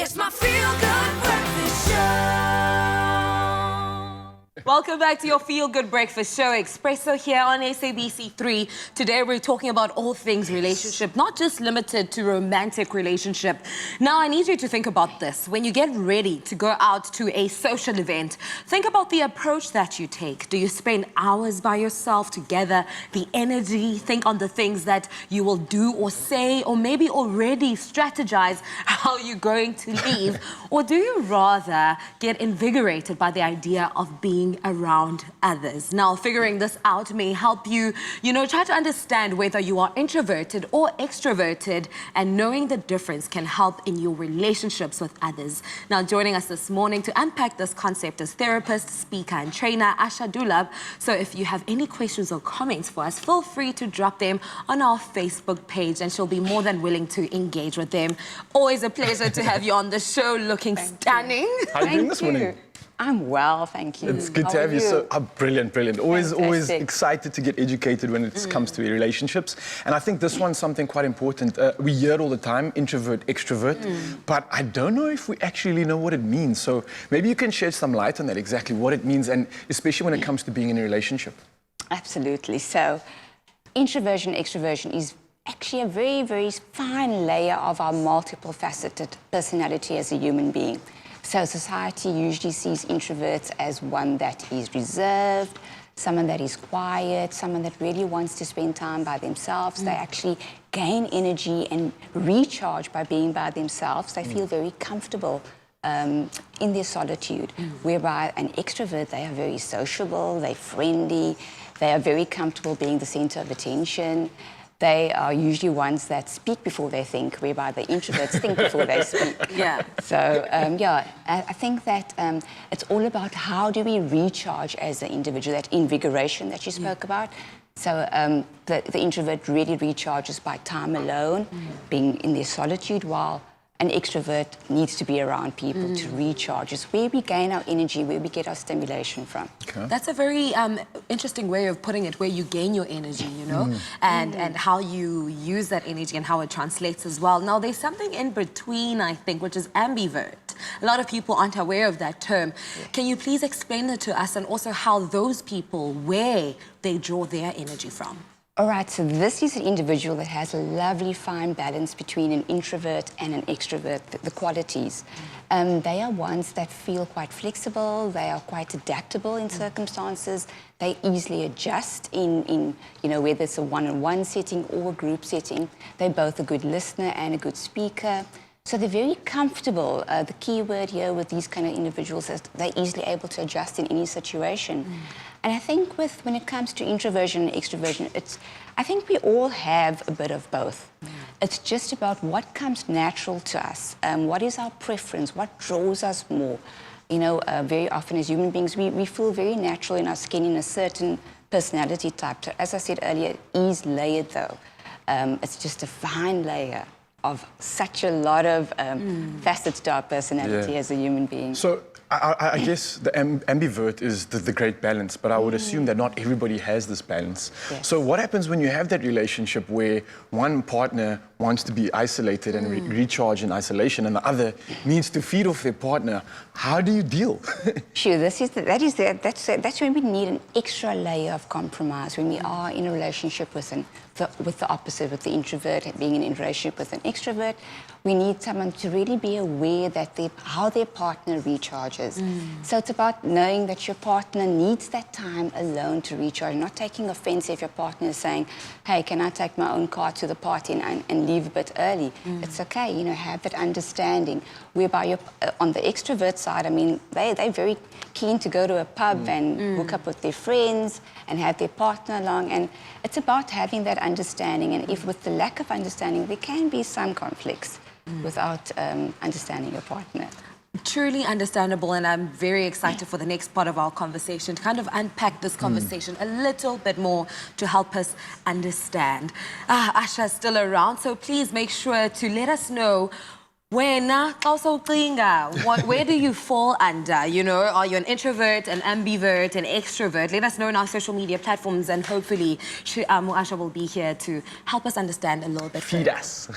It's my feel-good breakfast show. Welcome back to your feel-good breakfast show, Expresso here on SABC3. Today we're talking about all things relationship, not just limited to romantic relationship. Now I need you to think about this. When you get ready to go out to a social event, think about the approach that you take. Do you spend hours by yourself together? The energy, think on the things that you will do or say, or maybe already strategize how you're going to leave. Or do you rather get invigorated by the idea of being around others? Now, figuring this out may help you, try to understand whether you are introverted or extroverted, and knowing the difference can help in your relationships with others. Now, joining us this morning to unpack this concept is therapist, speaker, and trainer Asha Dullabh. So if you have any questions or comments for us, feel free to drop them on our Facebook page, and she'll be more than willing to engage with them. Always a pleasure to have you on the show, looking stunning. How are you doing this morning? I'm well, thank you. It's good to have you. So brilliant, brilliant. Always excited to get educated when it comes to relationships. And I think this one's something quite important. We hear it all the time, introvert, extrovert, but I don't know if we actually know what it means. So maybe you can shed some light on that, exactly what it means, and especially when it comes to being in a relationship. Absolutely. So introversion, extroversion is actually a very, very fine layer of our multiple faceted personality as a human being. So society usually sees introverts as one that is reserved, someone that is quiet, someone that really wants to spend time by themselves. They actually gain energy and recharge by being by themselves. They feel very comfortable in their solitude, whereby an extrovert, they are very sociable, they're friendly, they are very comfortable being the center of attention. They are usually ones that speak before they think, whereby the introverts think before they speak. Yeah. So, I think that it's all about how do we recharge as an individual, that invigoration that you spoke about. So the introvert really recharges by time alone, being in their solitude, while an extrovert needs to be around people to recharge. It's where we gain our energy, where we get our stimulation from. Okay. That's a very interesting way of putting it, where you gain your energy, and how you use that energy and how it translates as well. Now, there's something in between, I think, which is ambivert. A lot of people aren't aware of that term. Can you please explain it to us, and also how those people, where they draw their energy from? All right, so this is an individual that has a lovely fine balance between an introvert and an extrovert, the qualities. They are ones that feel quite flexible, they are quite adaptable in circumstances, they easily adjust in whether it's a one-on-one setting or a group setting. They're both a good listener and a good speaker. So they're very comfortable. The key word here with these kind of individuals is they're easily able to adjust in any situation. And I think when it comes to introversion and extroversion, I think we all have a bit of both. It's just about what comes natural to us, what is our preference, what draws us more. Very often as human beings, we feel very natural in our skin in a certain personality type. So as I said earlier, it is layered though. It's just a fine layer of such a lot of facets to our personality as a human being. So I guess the ambivert is the great balance, but I would assume that not everybody has this balance. Yes. So what happens when you have that relationship where one partner wants to be isolated and recharge in isolation, and the other needs to feed off their partner? How do you deal? Sure, that's when we need an extra layer of compromise, when we are in a relationship with the opposite, with the introvert being in a relationship with an extrovert. We need someone to really be aware that how their partner recharges. So it's about knowing that your partner needs that time alone to recharge, not taking offense if your partner is saying, hey, can I take my own car to the party and leave a bit early? It's okay, have that understanding. Whereby on the extrovert side, I mean, they're very keen to go to a pub and hook up with their friends and have their partner along. And it's about having that understanding. And if with the lack of understanding, there can be some conflicts without understanding your partner. Truly understandable, and I'm very excited for the next part of our conversation to kind of unpack this conversation a little bit more to help us understand. Asha's still around, so please make sure to let us know where do you fall under? Are you an introvert, an ambivert, an extrovert? Let us know on our social media platforms, and hopefully Asha will be here to help us understand a little bit. Feed us.